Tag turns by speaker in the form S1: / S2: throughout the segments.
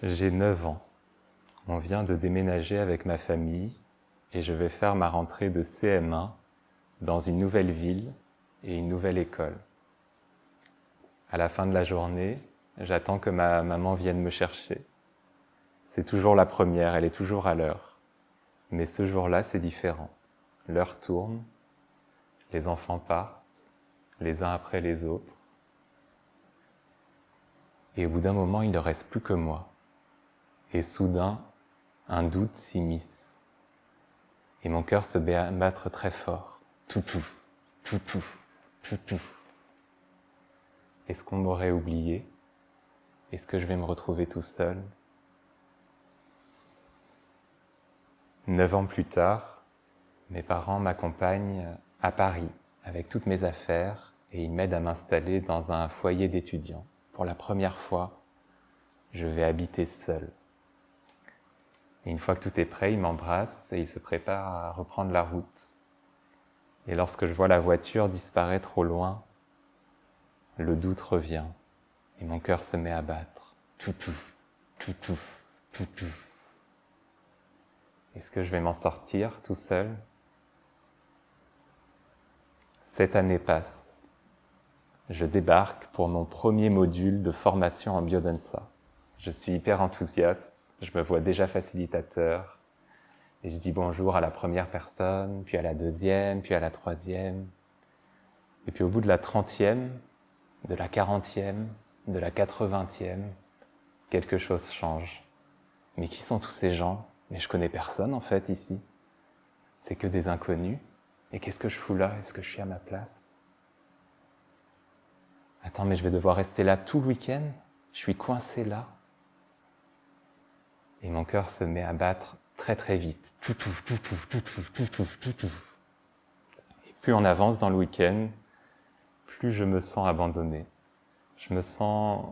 S1: J'ai 9 ans. On vient de déménager avec ma famille et je vais faire ma rentrée de CM1 dans une nouvelle ville et une nouvelle école. À la fin de la journée, j'attends que ma maman vienne me chercher. C'est toujours la première, elle est toujours à l'heure. Mais ce jour-là, c'est différent. L'heure tourne, les enfants partent, les uns après les autres. Et au bout d'un moment, il ne reste plus que moi. Et soudain, un doute s'immisce. Et mon cœur se met à battre très fort. Toutou, toutou, toutou. Est-ce qu'on m'aurait oublié? Est-ce que je vais me retrouver tout seul? 9 ans plus tard, mes parents m'accompagnent à Paris avec toutes mes affaires et ils m'aident à m'installer dans un foyer d'étudiants. Pour la première fois, je vais habiter seul. Et une fois que tout est prêt, ils m'embrassent et ils se préparent à reprendre la route. Et lorsque je vois la voiture disparaître au loin, le doute revient et mon cœur se met à battre. Toutou, toutou, toutou. Est-ce que je vais m'en sortir tout seul? 7 années passent. Je débarque pour mon premier module de formation en biodanza. Je suis hyper enthousiaste, je me vois déjà facilitateur. Et je dis bonjour à la première personne, puis à la deuxième, puis à la troisième. Et puis au bout de la 30e, de la 40e, de la 80e, quelque chose change. Mais qui sont tous ces gens? Mais je connais personne en fait ici. C'est que des inconnus. Et qu'est-ce que je fous là? Est-ce que je suis à ma place? Attends, mais je vais devoir rester là tout le week-end? Je suis coincé là? Et mon cœur se met à battre très très vite. Toutou, toutou, toutou, toutou, toutou. Et plus on avance dans le week-end, plus je me sens abandonné. Je me sens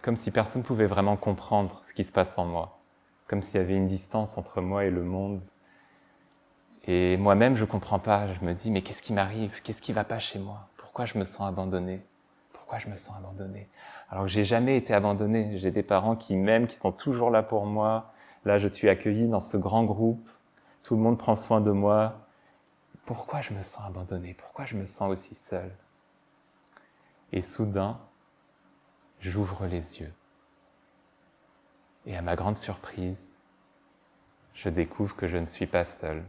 S1: comme si personne ne pouvait vraiment comprendre ce qui se passe en moi. Comme s'il y avait une distance entre moi et le monde. Et moi-même, je ne comprends pas. Je me dis, mais qu'est-ce qui m'arrive? Qu'est-ce qui ne va pas chez moi? Pourquoi je me sens abandonné? Pourquoi je me sens abandonné? Alors que j'ai jamais été abandonné. J'ai des parents qui m'aiment, qui sont toujours là pour moi. Là, je suis accueilli dans ce grand groupe. Tout le monde prend soin de moi. Pourquoi je me sens abandonné? Pourquoi je me sens aussi seul? Et soudain, j'ouvre les yeux. Et à ma grande surprise, je découvre que je ne suis pas seul.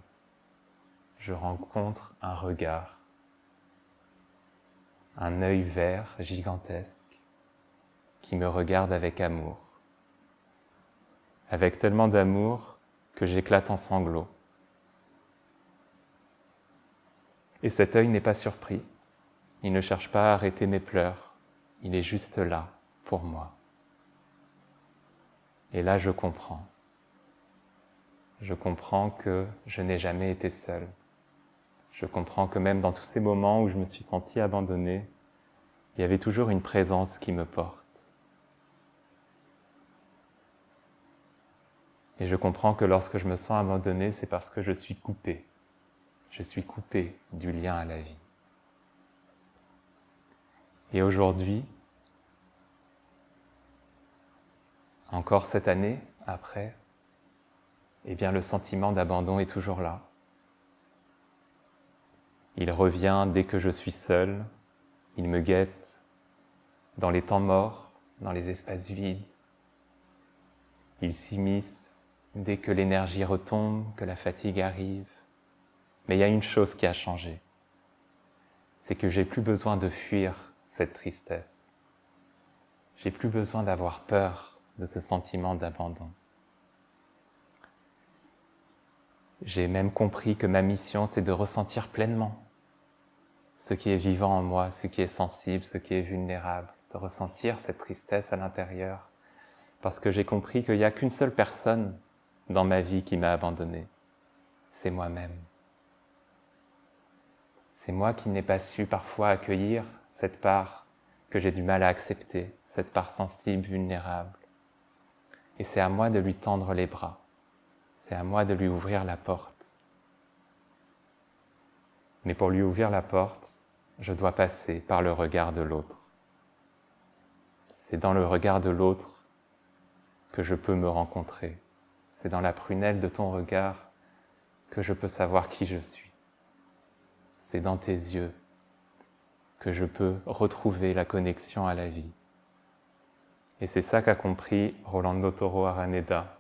S1: Je rencontre un regard, un œil vert gigantesque qui me regarde avec amour. Avec tellement d'amour que j'éclate en sanglots. Et cet œil n'est pas surpris. Il ne cherche pas à arrêter mes pleurs. Il est juste là, pour moi. Et là, je comprends. Je comprends que je n'ai jamais été seul. Je comprends que même dans tous ces moments où je me suis senti abandonné, il y avait toujours une présence qui me porte. Et je comprends que lorsque je me sens abandonné, c'est parce que je suis coupé. Je suis coupé du lien à la vie. Et aujourd'hui, encore cette année, après, eh bien le sentiment d'abandon est toujours là. Il revient dès que je suis seul, il me guette dans les temps morts, dans les espaces vides. Il s'immisce dès que l'énergie retombe, que la fatigue arrive. Mais il y a une chose qui a changé, c'est que j'ai plus besoin de fuir cette tristesse. J'ai plus besoin d'avoir peur de ce sentiment d'abandon. J'ai même compris que ma mission, c'est de ressentir pleinement ce qui est vivant en moi, ce qui est sensible, ce qui est vulnérable, de ressentir cette tristesse à l'intérieur. Parce que j'ai compris qu'il n'y a qu'une seule personne dans ma vie qui m'a abandonné. C'est moi-même. C'est moi qui n'ai pas su parfois accueillir cette part que j'ai du mal à accepter, cette part sensible, vulnérable. Et c'est à moi de lui tendre les bras. C'est à moi de lui ouvrir la porte. Mais pour lui ouvrir la porte, je dois passer par le regard de l'autre. C'est dans le regard de l'autre que je peux me rencontrer. C'est dans la prunelle de ton regard que je peux savoir qui je suis. C'est dans tes yeux que je peux retrouver la connexion à la vie. Et c'est ça qu'a compris Rolando Toro Araneda,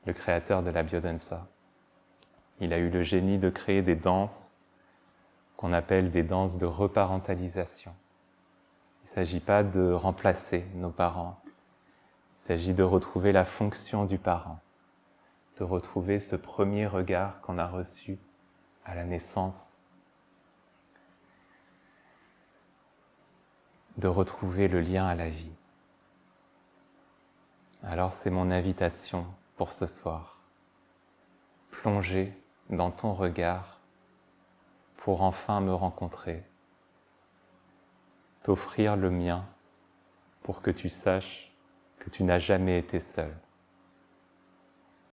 S1: le créateur de la biodanza. Il a eu le génie de créer des danses qu'on appelle des danses de reparentalisation. Il ne s'agit pas de remplacer nos parents, il s'agit de retrouver la fonction du parent, de retrouver ce premier regard qu'on a reçu à la naissance, de retrouver le lien à la vie. Alors c'est mon invitation pour ce soir. Plonger dans ton regard pour enfin me rencontrer, t'offrir le mien pour que tu saches que tu n'as jamais été seul.